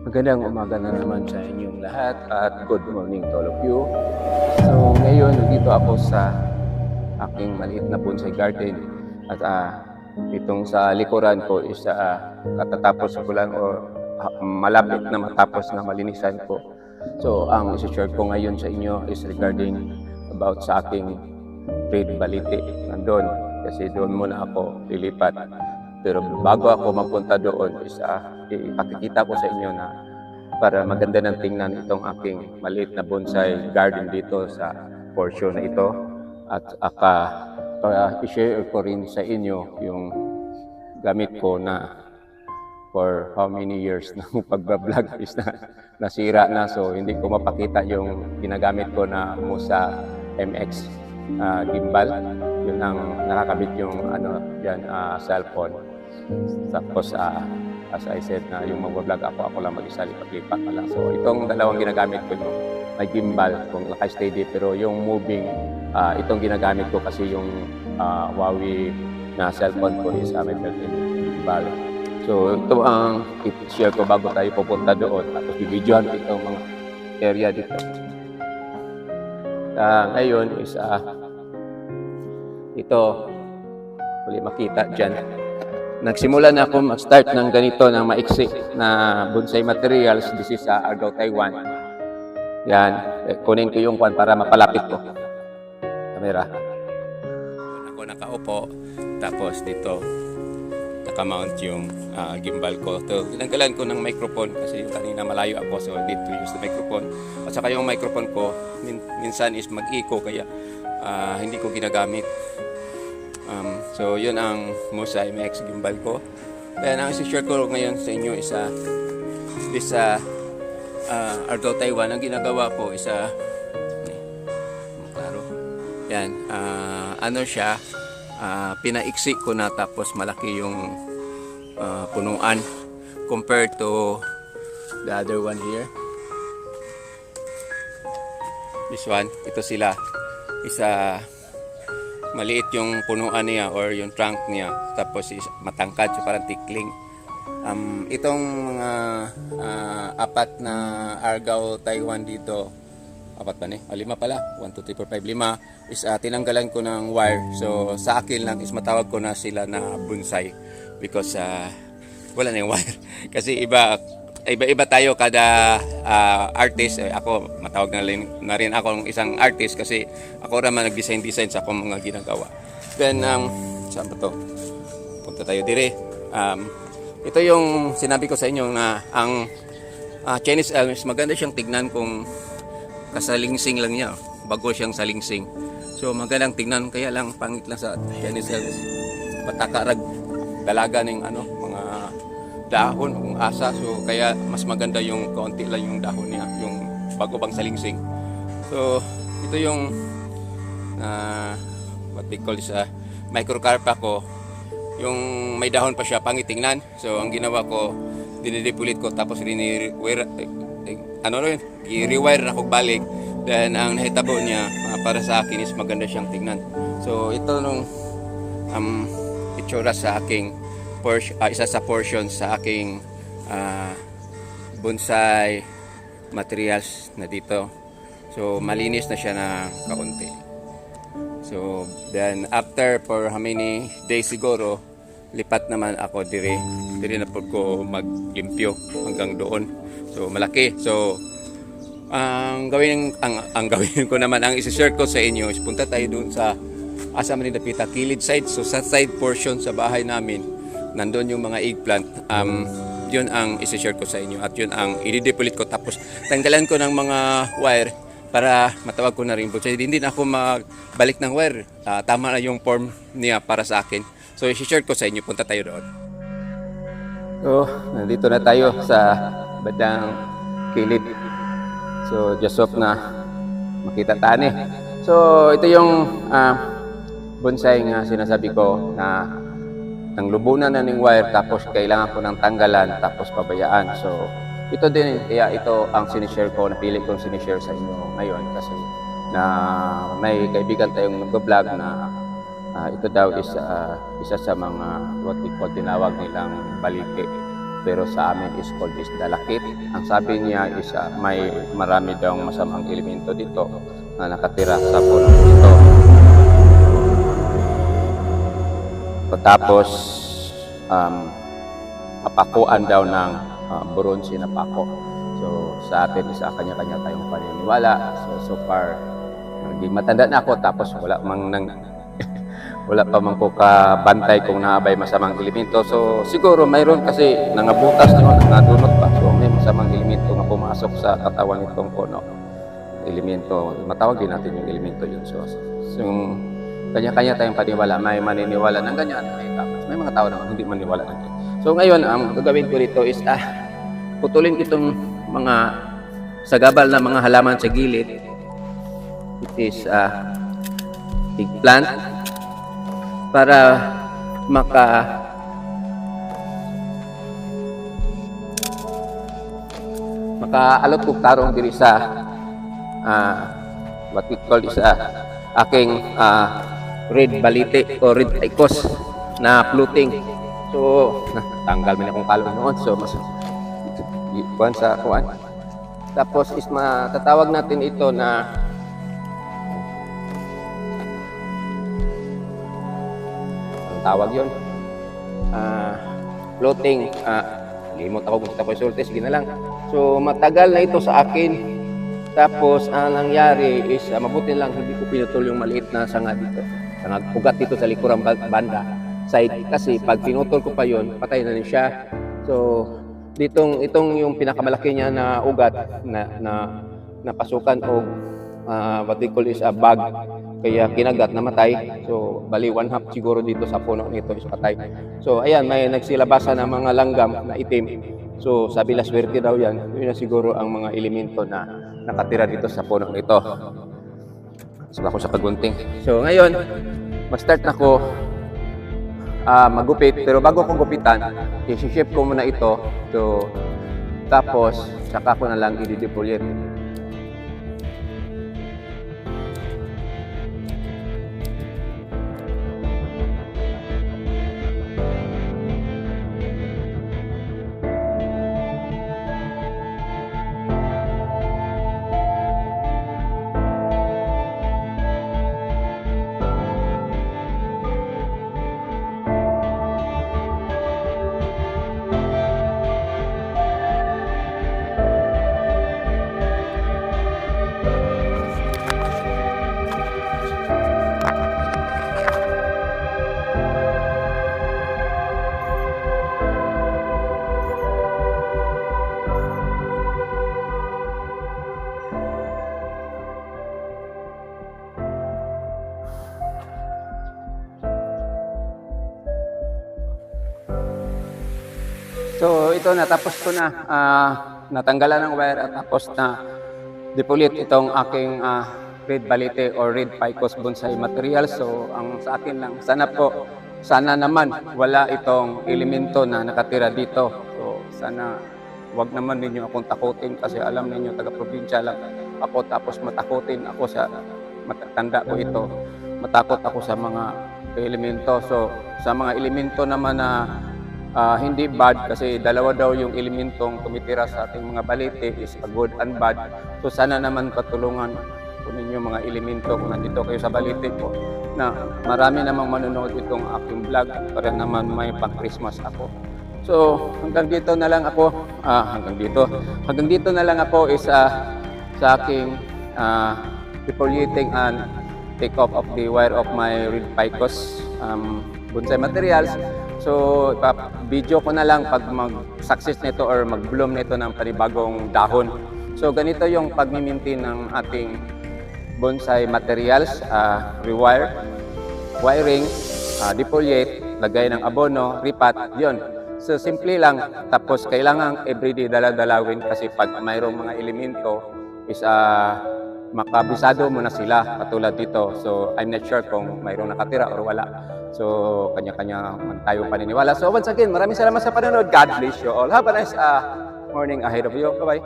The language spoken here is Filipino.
Magandang umaga na naman sa inyong lahat at good morning to all of you. So ngayon, dito ako sa aking maliit na bonsai garden at itong sa likuran ko is katatapos ko lang o malapit na matapos na malinisan ko. So ang isi-share ko ngayon sa inyo is regarding about sa aking trade balite. Nandun kasi doon muna ako lilipat. Pero bago ako magpunta doon is ipakikita ko sa inyo na para maganda ng tingnan itong aking maliit na bonsai garden dito sa portion na ito. At i-share ko rin sa inyo yung gamit ko na for how many years na pagbablog is nasira na. So hindi ko mapakita yung ginagamit ko na Musa MX gimbal. Yun ang nakakabit yung cellphone. Tapos as I said na yung mag-vlog ako lang mag-isa, lipat na lang. So itong dalawang ginagamit ko yung may gimbal kung naka-steady, pero yung moving itong ginagamit ko kasi yung Huawei na cellphone ko is may built-in gimbal. So ito ang i-share ko bago tayo pupunta doon. Tapos i-videohan ko itong mga area dito. Ngayon is ito, huli makita dyan. Nagsimula na ako mag-start ng ganito ng maiksi na bonsai materials. This is Argao, Taiwan. Yan, kunin ko yung kwan para mapalapit ko. Kamera. Ako nakaupo, tapos dito nakamount yung gimbal ko. Tinanggalan ko ng microphone kasi yung kanina malayo ako, so I need to use the microphone. At saka yung microphone ko minsan is mag-echo kaya hindi ko ginagamit. So yun ang Musa MX gimbal ko. Then ang i-share ko ngayon sa inyo is this Argao, Taiwan. Ang ginagawa ko is klaro. Yan, ano siya, pinaiksi ko na tapos malaki yung punuan compared to the other one here. This one, ito sila. Isa maliit yung punuan niya or yung trunk niya, tapos matangkad, so parang tikling. Itong mga apat na Argao, Taiwan dito, apat ba ni? Lima pala, 1, 2, 3, 4, 5, 5 is tinanggalan ko ng wire. So sa akin lang is matawag ko na sila na bonsai because wala na yung wire. Kasi iba tayo kada artist. Ako matawag na rin ako ng isang artist kasi ako naman nag-design sa akong mga ginagawa. Then saan ba to? Punta tayo dire. Ito yung sinabi ko sa inyo na ang Chinese elms, maganda siyang tignan kung kasalingsing lang niya, bago siyang salingsing. So magandang tignan, kaya lang pangit lang sa Chinese elms. Patakarag dalaga ng mga dahon kung asa, so kaya mas maganda yung kaunti lang yung dahon niya, yung bago pang salingsing. So ito yung what they call is microcarpa ko, yung may dahon pa siya, pangit tingnan. So ang ginawa ko, dinidipulit ko tapos i-rewire na ko balik. Then ang nahitabo niya para sa akin is maganda siyang tingnan. So ito nung itsura sa aking isa sa portion sa aking bonsai materials na dito. So malinis na siya na kaunti. So then after for how many days siguro, lipat naman ako dire na po ko maglimpyo hanggang doon. So malaki. So ang gawin ko naman, ang isi-share ko sa inyo is punta tayo doon sa Asa Manila Pita kilid side. So sa side portion sa bahay namin, nandun yung mga eggplant. Yun ang isi-share ko sa inyo at yun ang i-depolit ko, tapos tanggalan ko ng mga wire para matawag ko na rin po. So, hindi na ako magbalik ng wire. Tama na yung form niya para sa akin. So i-share ko sa inyo, punta tayo doon. So nandito na tayo sa bandang kilid. So just hope na makita tani. So ito yung bonsai nga sinasabi ko na nang lubunan na ng wire, tapos kailangan ko ng tanggalan, tapos pabayaan. So ito din, kaya ito ang sinishare ko, napili kong sinishare sa inyo ngayon kasi na may kaibigan tayong nag-vlog na ito daw is isa sa mga what we call, tinawag nilang balite. pero sa amin is called is dalakit. Ang sabi niya is may marami daw masamang elemento dito na nakatira sa puno dito. Tapos papakuan daw ng bronze na pako. So sa atin is kanya-kanya tayong paniniwala. So far naging matanda na ako, tapos wala pa man ko kabantay kung naabay masamang elemento. So siguro mayroon kasi nangabutas naman, nangadunot pa. So may masamang elemento na pumasok sa katawan nitong puno. Elemento, matawag din natin yung elemento yun. So yung kanya-kanya tayong paniniwala, may maniniwala ng ganyan, may mga tao naman hindi maniwala ng ganyan. So ngayon, ang gagawin ko dito is putulin itong mga sagabal na mga halaman sa gilid. It is eggplant, para makaalot ko tarong diri sa what we call is aking red balite o red taikos na floating. So tanggal man akong kalong noon, so mas kuan sa kuan. Tapos is matatawag natin ito na tawag yun floating, limot ako kung tapos sultes, gina lang. So matagal na ito sa akin. Tapos ang nangyari is mabuti lang hindi ko pinutol yung maliit na sanga dito, sanga ugat dito sa likurang banda side, kasi pag pinutol ko pa yon patay na rin siya. So itong yung pinakamalaki niya na ugat na napasukan o what they call is a bag, kaya kinagat, namatay. So bali 1/2 siguro dito sa puno nito is patay. So ayan, may nagsilabasan ng mga langgam na itim. So sabi la swerte daw yan. Yun na siguro ang mga elemento na nakatira dito sa puno nito. So ako sa kagunting. So ngayon, mag-start na ko magupit. Pero bago ko gupitan, i-shape ko muna ito. So tapos saka ko na lang i-defoliate. So ito, natapos ko na, natanggalan ng wire at tapos na defoliate itong aking red balite or red ficus bonsai material. So ang sa akin lang, sana naman wala itong elemento na nakatira dito. So sana wag naman ninyo akong takutin, kasi alam ninyo taga-probinsya lang ako, tapos matakutin ako sa matatanda ko ito. Matakot ako sa mga elemento. So sa mga elemento naman na hindi bad, kasi dalawa daw yung elementong tumitira sa ating mga balite, is good and bad. So sana naman patulungan po ninyo mga elemento kung nandito kayo sa balite ko, na marami namang manonood itong aking vlog, para naman may pang-Christmas ako. So hanggang dito na lang ako, hanggang dito na lang ako is sa aking defoliating and take off of the wire of my red ficus bonsai materials. So video ko na lang pag mag-success nito or mag-bloom nito ng panibagong dahon. So ganito yung pag-maintain ng ating bonsai materials, rewire, wiring, defoliate, lagay ng abono, ripat, yun. So simple lang, tapos kailangan everyday dala-dalawin, kasi pag mayroong mga elemento is makabisado mo na sila, katulad dito. So I'm not sure kung mayroong nakatira or wala. So kanya-kanya man tayo paniniwala. So once again, maraming salamat sa panonood. God bless you all. Have a nice morning ahead of you. Bye-bye.